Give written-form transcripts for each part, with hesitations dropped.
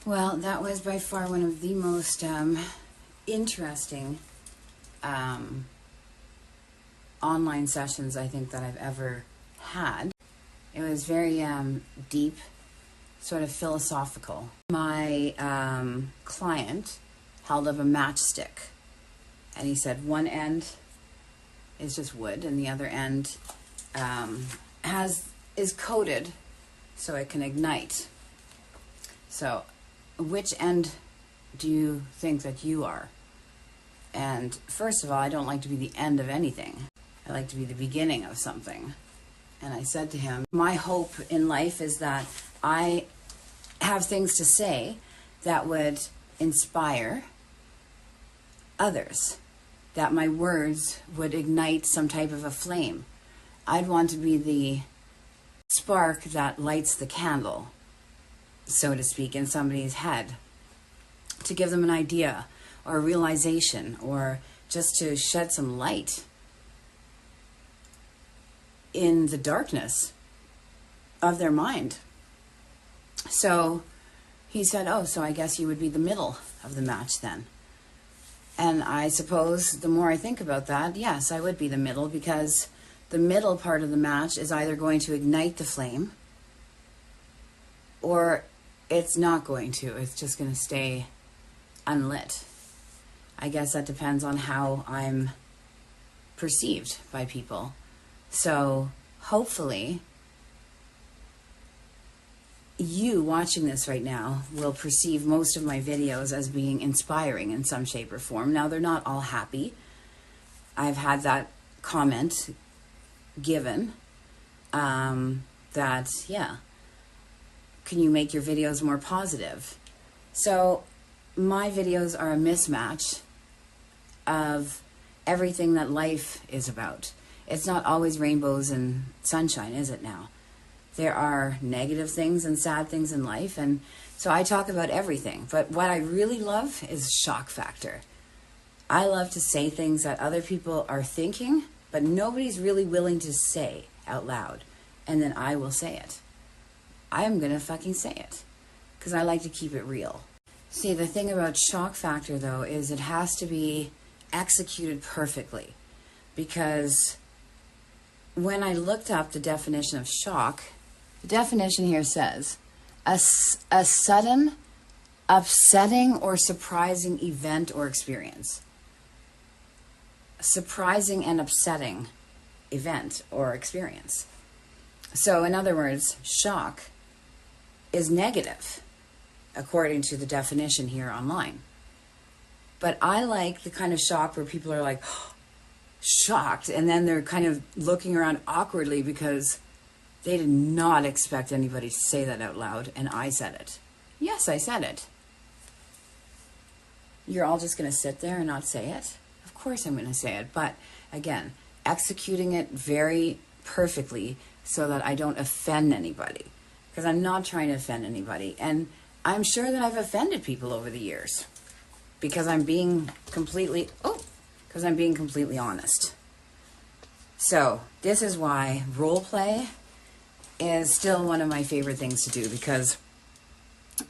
Well, that was by far one of the most interesting online sessions I think that I've ever had. It was very deep, sort of philosophical. My client held up a matchstick, and he said one end is just wood and the other end is coated so it can ignite. So which end do you think that you are? And first of all, I don't like to be the end of anything. I like to be the beginning of something. And I said to him, my hope in life is that I have things to say that would inspire others, that my words would ignite some type of a flame. I'd want to be the spark that lights the candle, so to speak, in somebody's head, to give them an idea or a realization, or just to shed some light in the darkness of their mind. So he said, oh, so I guess you would be the middle of the match then. And I suppose the more I think about that, yes, I would be the middle, because the middle part of the match is either going to ignite the flame or it's not going to. It's just going to stay unlit. I guess that depends on how I'm perceived by people. So hopefully you watching this right now will perceive most of my videos as being inspiring in some shape or form. Now, they're not all happy. I've had that comment given that, yeah, can you make your videos more positive? So my videos are a mismatch of everything that life is about. It's not always rainbows and sunshine, is it now? There are negative things and sad things in life, and so I talk about everything. But what I really love is shock factor. I love to say things that other people are thinking, but nobody's really willing to say out loud, and then I will say it. I'm gonna fucking say it, because I like to keep it real. See, the thing about shock factor, though, is it has to be executed perfectly, because when I looked up the definition of shock, the definition here says, a sudden, upsetting, or surprising event or experience. A surprising and upsetting event or experience. So, in other words, shock is negative, according to the definition here online. But I like the kind of shock where people are like, shocked, and then they're kind of looking around awkwardly because they did not expect anybody to say that out loud, and I said it. Yes, I said it. You're all just going to sit there and not say it? Of course I'm going to say it, but again, executing it very perfectly so that I don't offend anybody, because I'm not trying to offend anybody, and I'm sure that I've offended people over the years because I'm being completely honest. So this is why role play is still one of my favorite things to do, because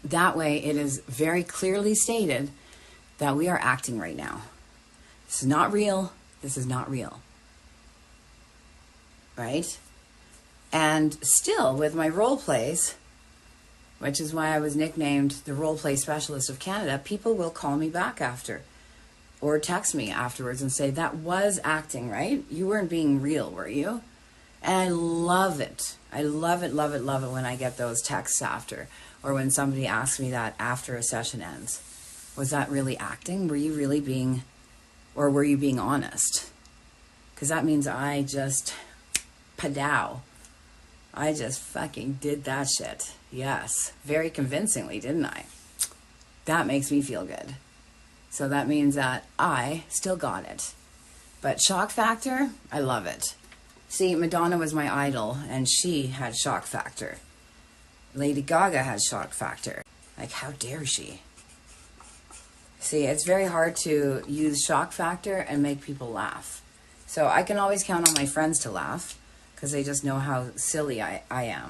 that way it is very clearly stated that we are acting right now. This is not real. This is not real. Right? And still, with my role plays, which is why I was nicknamed the Role Play Specialist of Canada, people will call me back after or text me afterwards and say, that was acting, right? You weren't being real, were you? And I love it. I love it, love it, love it when I get those texts after, or when somebody asks me that after a session ends. Was that really acting? Were you really being, or were you being honest? Because that means I just padow. I just fucking did that shit. Yes, very convincingly, didn't I? That makes me feel good. So that means that I still got it. But shock factor, I love it. See, Madonna was my idol, and she had shock factor. Lady Gaga had shock factor. Like, how dare she? See, it's very hard to use shock factor and make people laugh. So I can always count on my friends to laugh, because they just know how silly I am.